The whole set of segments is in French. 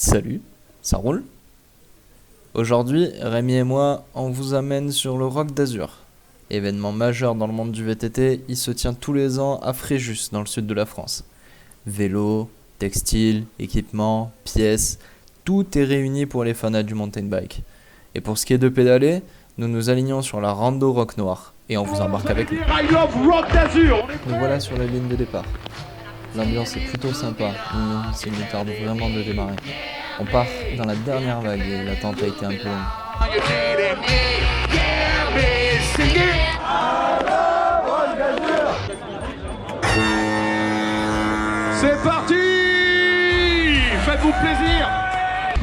Salut, ça roule? Aujourd'hui, Rémi et moi, on vous amène sur le Rock d'Azur. Événement majeur dans le monde du VTT, il se tient tous les ans à Fréjus, dans le sud de la France. Vélo, textile, équipement, pièces, tout est réuni pour les fanats du mountain bike. Et pour ce qui est de pédaler, nous nous alignons sur la Rando Rock Noir et on vous embarque avec nous. Nous voilà sur la ligne de départ. L'ambiance est plutôt sympa, ça nous tarde vraiment de démarrer. On part dans la dernière vague et l'attente a été un peu longue. C'est parti! Faites-vous plaisir!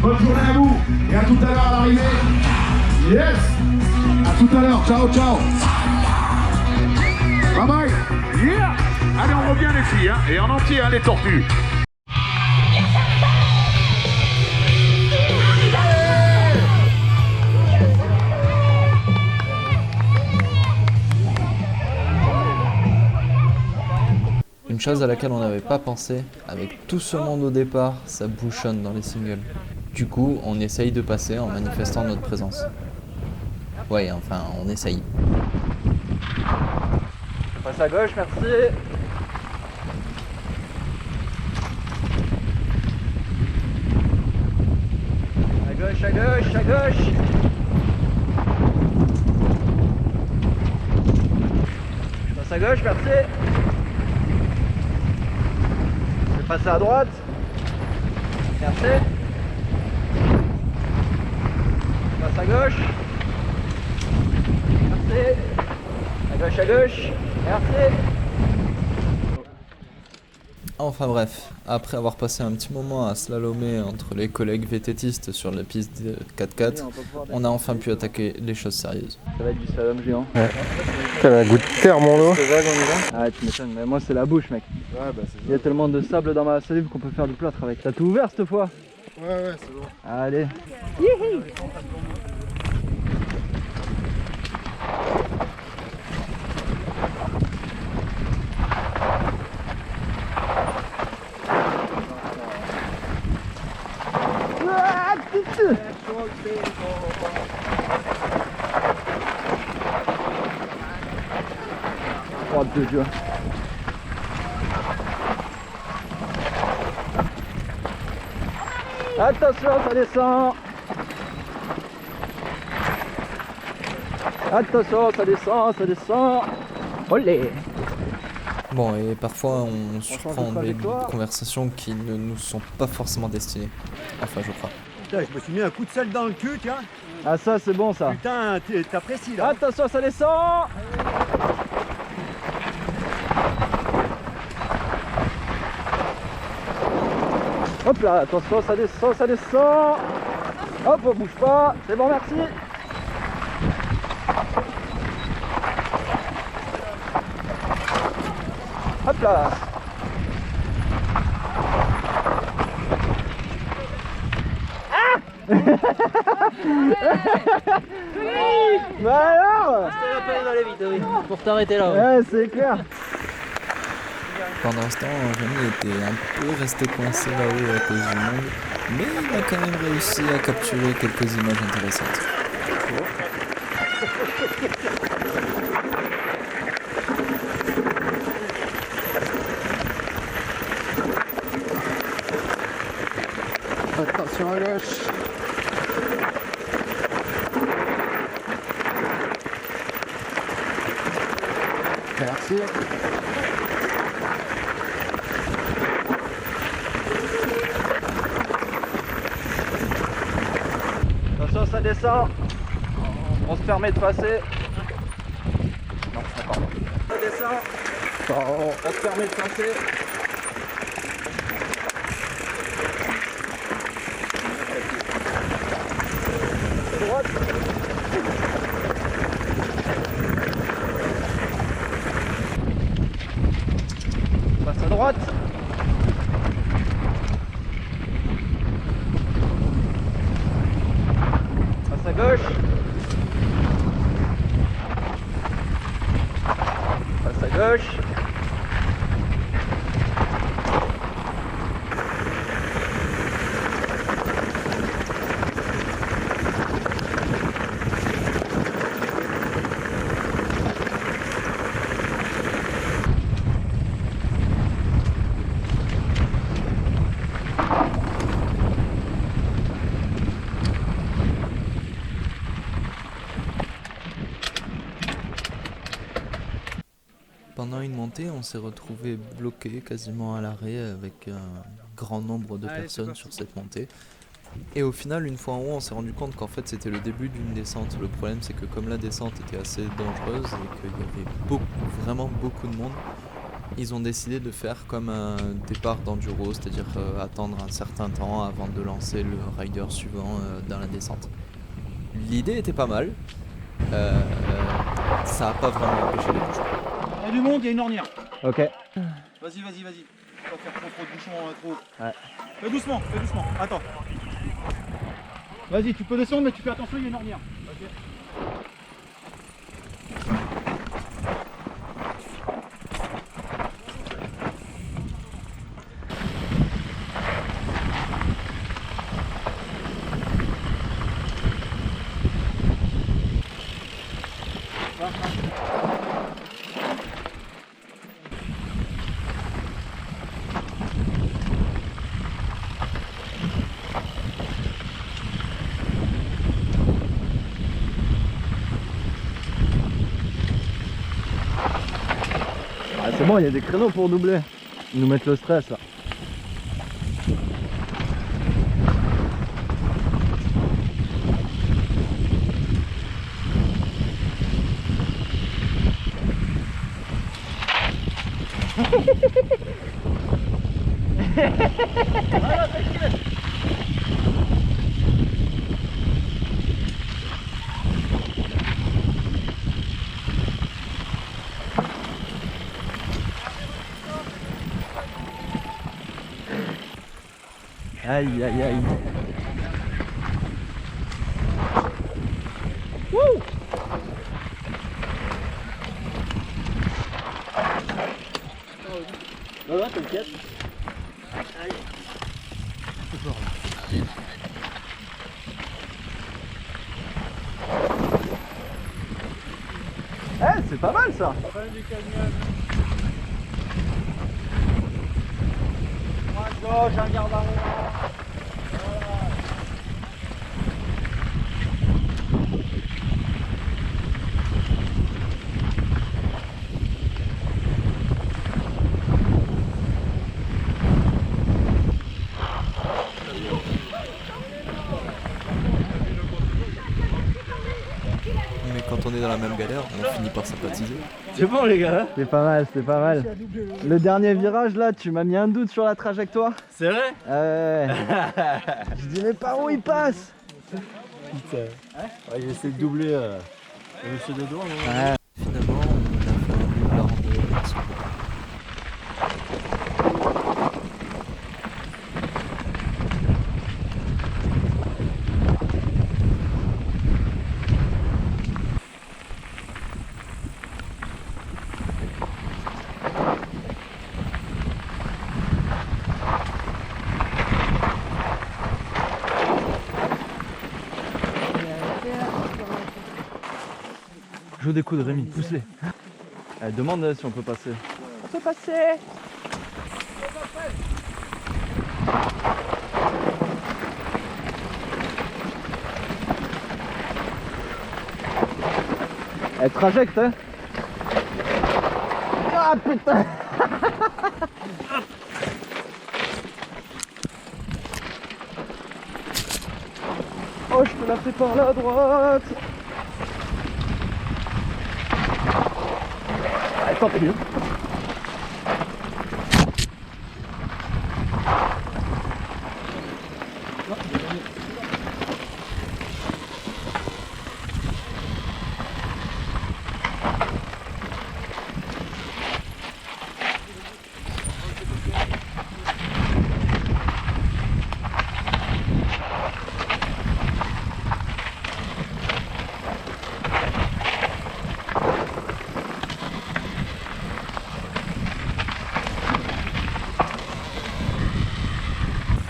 Bonne journée à vous et à tout à l'heure à l'arrivée. Yes! À tout à l'heure, ciao ciao! Bye bye! Yeah! Allez, on revient les filles, hein, et en entier, hein, les tortues. Une chose à laquelle on n'avait pas pensé, avec tout ce monde au départ, ça bouchonne dans les singles. Du coup, on essaye de passer en manifestant notre présence. Ouais, enfin, on essaye. Passe à gauche, merci. À gauche, à gauche, à gauche. Je passe à gauche, merci. Je vais passer à droite. Merci. Je passe à gauche. Merci. À gauche, merci. Enfin bref, après avoir passé un petit moment à slalomer entre les collègues VTTistes sur la piste de 4x4, on a enfin pu attaquer les choses sérieuses. Ça va être du slalom géant. Ouais. T'as un goût de terre mon lot. Ah tu m'étonnes, mais moi c'est la bouche mec. Ouais bah c'est Il y a tellement de sable dans ma salive qu'on peut faire du plâtre avec. T'as tout ouvert cette fois? Ouais c'est bon. Allez. Ah, putain. Oh de Dieu. Attention, ça descend. Attention, ça descend, ça descend. Olé. Bon, et parfois on surprend change de des trajectoire. conversations qui ne nous sont pas forcément destinées. Enfin, je crois. Putain, je me suis mis un coup de sel dans le cul, tiens. Ah ça c'est bon ça. Putain, t'apprécies là. Attention, ça descend. Hop là, attention, ça descend, ça descend. Hop, on bouge pas. C'est bon, merci. Hop là. Bah alors. Pour t'arrêter là. Ouais, c'est clair. Pendant ce temps, Rémi était un peu resté coincé là-haut à cause du monde, mais il a quand même réussi à capturer quelques images intéressantes. Attention à gauche. Merci. Attention, ça descend. On se permet de passer. Non, pardon. Ça descend. On se permet de passer. À droite. On passe à droite. Passe à gauche. Passe à gauche. Pendant une montée, on s'est retrouvé bloqué quasiment à l'arrêt avec un grand nombre de personnes sur cette montée. Et au final, une fois en haut, on s'est rendu compte qu'en fait c'était le début d'une descente. Le problème c'est que comme la descente était assez dangereuse et qu'il y avait vraiment beaucoup de monde, ils ont décidé de faire comme un départ d'enduro, c'est-à-dire attendre un certain temps avant de lancer le rider suivant dans la descente. L'idée était pas mal, ça a pas vraiment empêché les bouchons. Il y a du monde, il y a une ornière. Ok. Vas-y. Faut pas faire trop de bouchons trop haut. Ouais. Fais doucement. Attends. Vas-y, tu peux descendre, mais tu fais attention, il y a une ornière. Ok. Ah, c'est bon, il y a des créneaux pour doubler. Ils nous mettent le stress là. Aïe aïe aïe. Wouh! Ouais, t'inquiète. Eh, c'est pas mal ça. Gauche, un garde avant. Mais quand on est dans la même galère, on finit par sympathiser. C'est bon les gars. C'est pas mal. Le dernier virage là, tu m'as mis un doute sur la trajectoire. C'est vrai? Ouais. Je dis mais par où il passe? Putain. Ouais, j'essaie de doubler le monsieur de droit. Ouais. Finalement, on a fait un double randonnée ensemble. Joue des coups de Rémi, pousse-les. Elle demande si on peut passer. On peut passer. Elle trajecte hein. Ah putain. Oh je te la fais par la droite. Allez tant pis.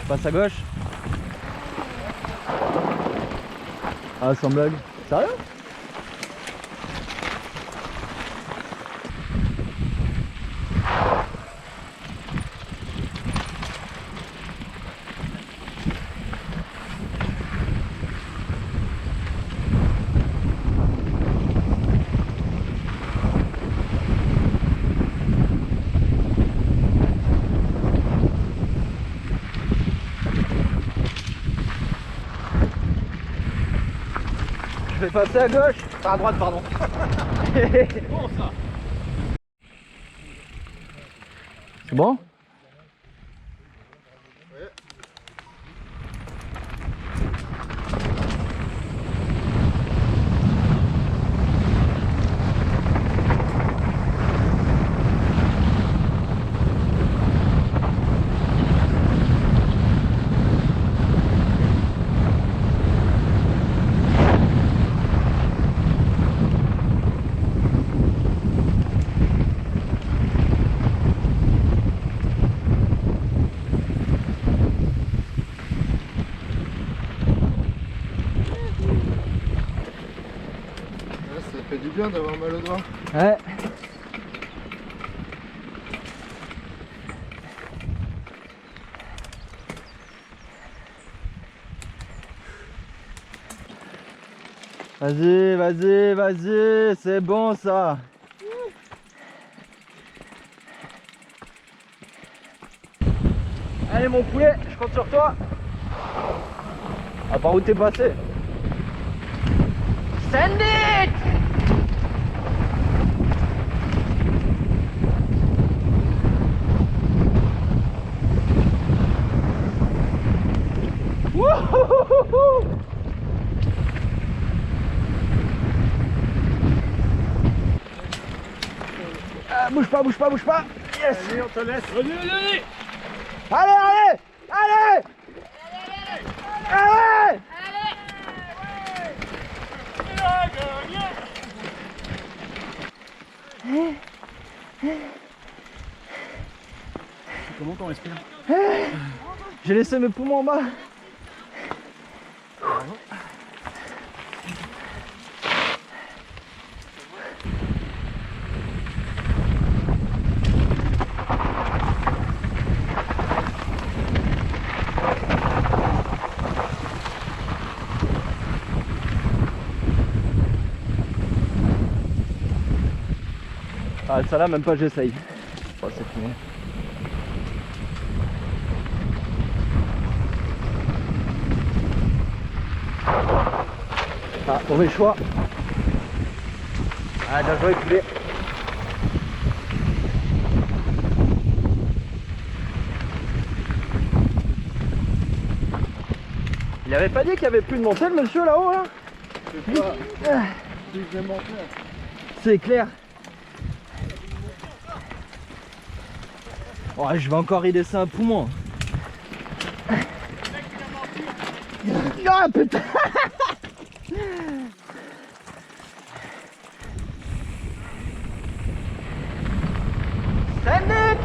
Passe à gauche. Ah sans blague. Sérieux? passer à gauche. Enfin à droite, pardon. C'est bon? Ouais, ça fait du bien d'avoir mal au doigt. Ouais. Vas-y, vas-y, vas-y, c'est bon ça. Allez mon poulet, je compte sur toi. À part où t'es passé. Send it! Wouhouhouhou! Ah, bouge pas, bouge pas, bouge pas. Yes. Allez, on te laisse. Vas-y, vas-y, vas-y. Allez, allez, allez, allez. Comment t'en respires? J'ai laissé mes poumons en bas. Ah, ça là, même pas j'essaye. Oh, c'est fini. Ah, mauvais choix. Ah, bien joué, poulet. Il avait pas dit qu'il y avait plus de montée, le monsieur là-haut là? C'est clair. Oh, je vais encore y laisser un poumon. Ah putain. Send it.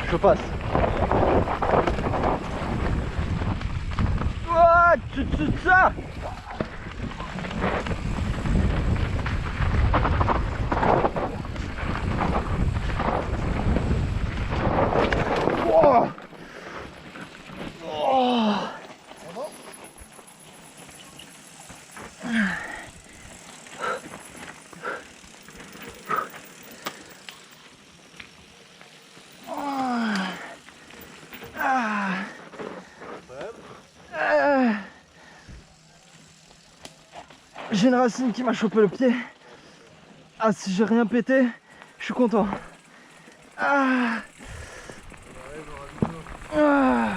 Je passe. Oh, ça. Oh. Oh. J'ai une racine qui m'a chopé le pied. Ah, si j'ai rien pété, je suis content. Ah. Ah.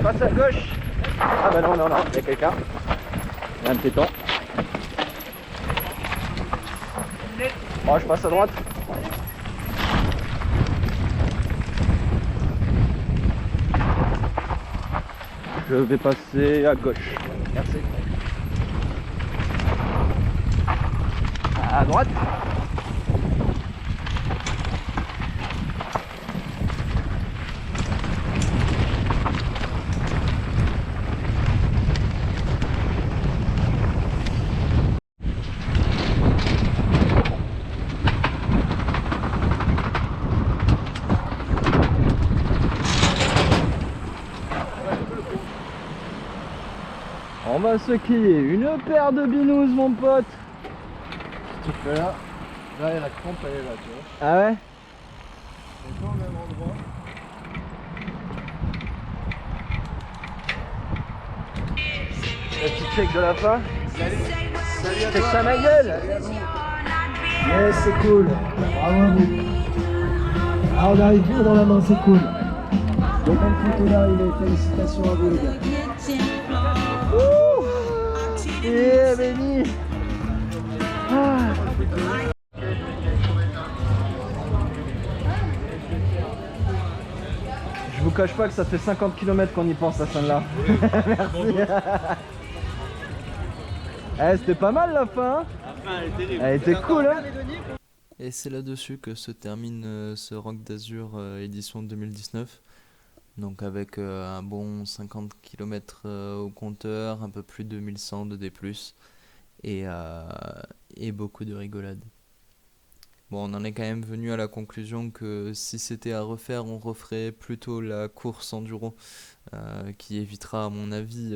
passer à gauche. Ah bah non, il y a quelqu'un. Il y a un piéton. Oh, je passe à droite. Je vais passer à gauche. Merci. À droite. On va se quiller une paire de binous, mon pote. Tu fais là, là, la crampe, elle est là, tu vois. Ah ouais? C'est pas au même endroit. Le petit check de la fin. Check ça ma gueule. Yes, c'est cool. Bravo à vous. Ah, on arrive bien dans la main, c'est cool. Les mêmes photos là, félicitations à vous les gars. Yeah, baby. Ah. Je vous cache pas que ça fait 50 km qu'on y pense à celle-là. Merci. Eh, c'était pas mal la fin. Hein, elle était cool, hein. Et c'est là-dessus que se termine ce Rock d'Azur édition 2019. Donc avec un bon 50 km au compteur, un peu plus de 1100 de D+, et beaucoup de rigolade. Bon, on en est quand même venu à la conclusion que si c'était à refaire, on referait plutôt la course enduro, qui évitera à mon avis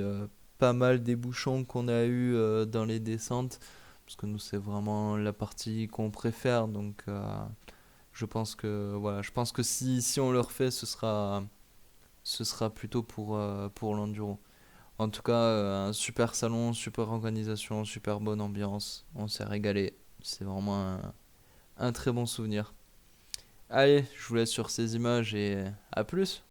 pas mal des bouchons qu'on a eu dans les descentes, parce que nous c'est vraiment la partie qu'on préfère, donc je pense que si on le refait, ce sera plutôt pour l'enduro. En tout cas, un super salon, super organisation, super bonne ambiance, on s'est régalé, c'est vraiment un très bon souvenir. Allez, je vous laisse sur ces images et à plus.